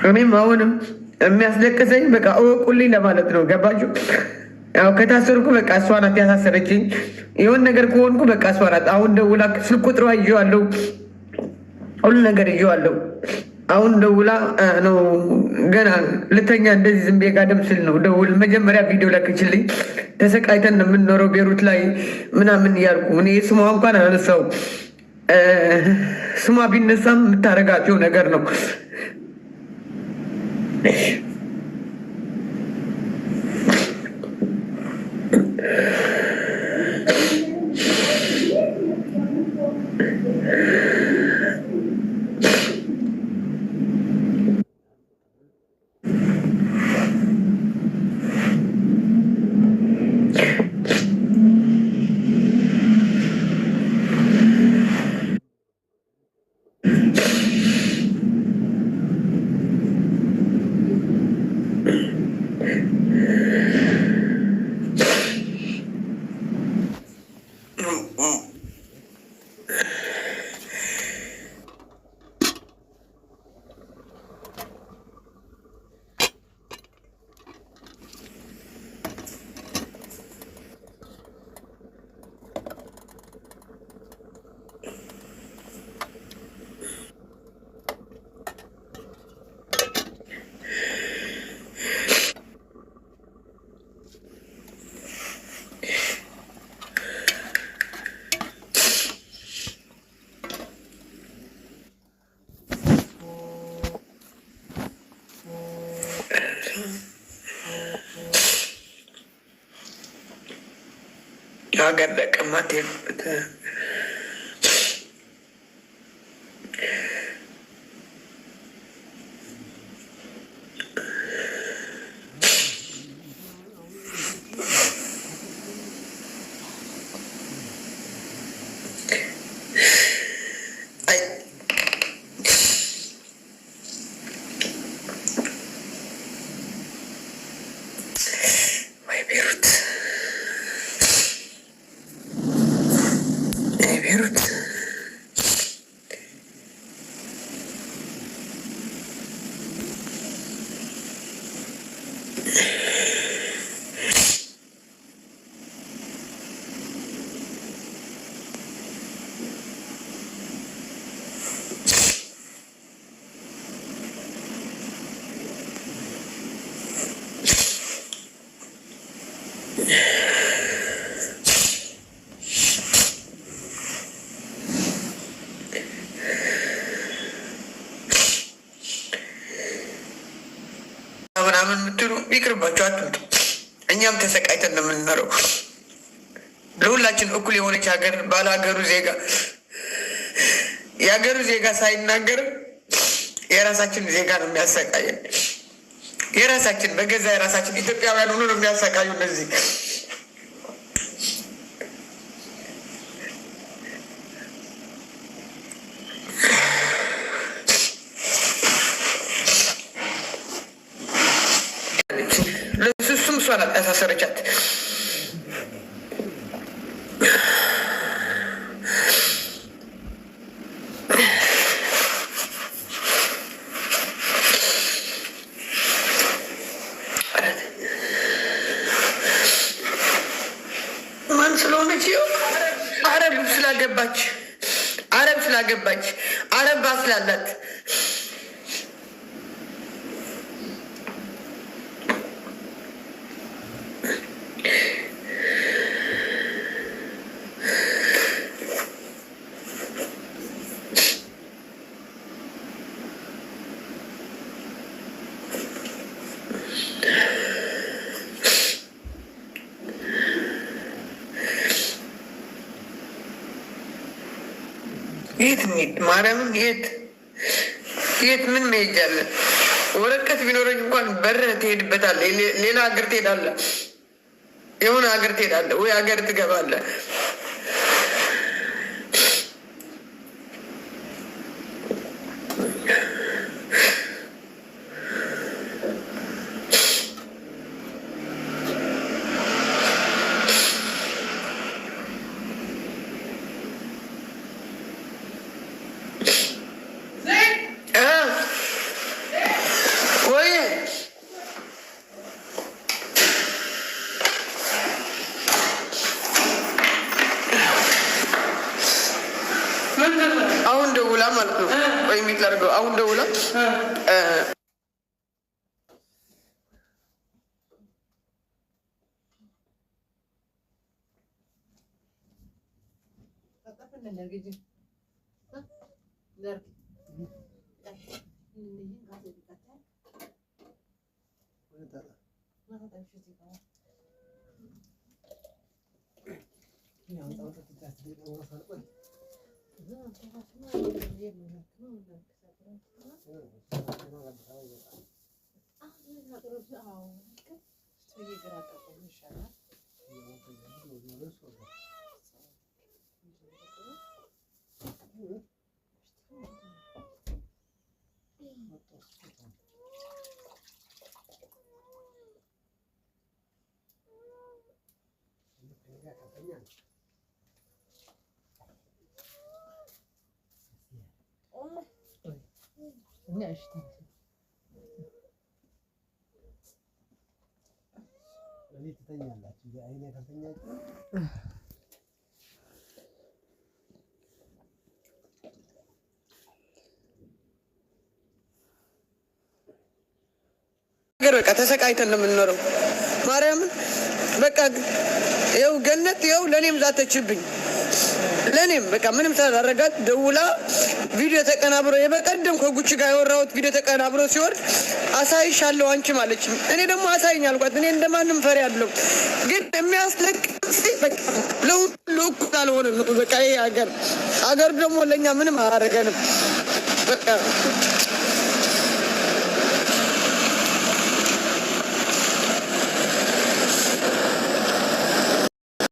እኔም አሁንም የሚያስለቅሰኝ በቃ እወቁልኝ ለማለት ነው። ገባችሁ? ያው ከታሰርኩ በቃ እሷ ናት ያሳሰረችኝ። የሆን ነገር ከሆንኩ በቃ እሷ ናት። አሁን ደውላ ስልክ ቁጥሯ ይዤዋለሁ፣ ሁሉ ነገር ይዤዋለሁ። አሁን ደውላ ነው ገና ልተኛ እንደዚህ ዝም ብዬ ጋደም ስል ነው ደውል መጀመሪያ ቪዲዮ ላከችልኝ። ተሰቃይተን ነው የምንኖረው ቤሩት ላይ ምናምን እያልኩ እኔ ስሟ እንኳን አነሳው ስሟ ቢነሳም የምታደርጋቸው ነገር ነው። ሀገር ለቀማት የሉበት ምናምን የምትሉ ይቅርባቸው፣ አትምጡ። እኛም ተሰቃይተን ነው የምንኖረው። ለሁላችን እኩል የሆነች ሀገር ባለ ሀገሩ ዜጋ የሀገሩ ዜጋ ሳይናገር የራሳችን ዜጋ ነው የሚያሰቃየን። የራሳችን በገዛ የራሳችን ኢትዮጵያውያን ሆኖ ነው የሚያሰቃዩ እነዚህ ለሱም እሷ ናት ያሳሰረቻት። ማን ስለሆነች አረብ ስላገባች አረብ ባስላላት የት እንሂድ? ማርያምን የት ምን መሄጃለን? ወረቀት ቢኖረኝ እንኳን በረህ ትሄድበታለህ። ሌላ ሀገር ትሄዳለህ፣ የሆነ ሀገር ትሄዳለህ ወይ ሀገር ትገባለህ። አሁን ደውላ ማለት ነው። ወይ የሚላርገው አሁን ደውላ በቃ ተሰቃይተን ነው የምንኖረው። ማርያምን በቃ ይኸው ገነት ይኸው ለእኔም ዛተችብኝ። ለእኔም በቃ ምንም ሳላረጋት ደውላ ቪዲዮ ተቀናብሮ የበቀደም ከጉቺ ጋር ያወራሁት ቪዲዮ ተቀናብሮ ሲወርድ አሳይሻለሁ አንቺም አለችኝ። እኔ ደግሞ አሳይኝ አልኳት። እኔ እንደማንም ፈሪ አለው ግን የሚያስለቅስ በቃ ለሁሉ እኩል አልሆንም። በቃ ይሄ ሀገር ደግሞ ለእኛ ምንም አያደርገንም። በቃ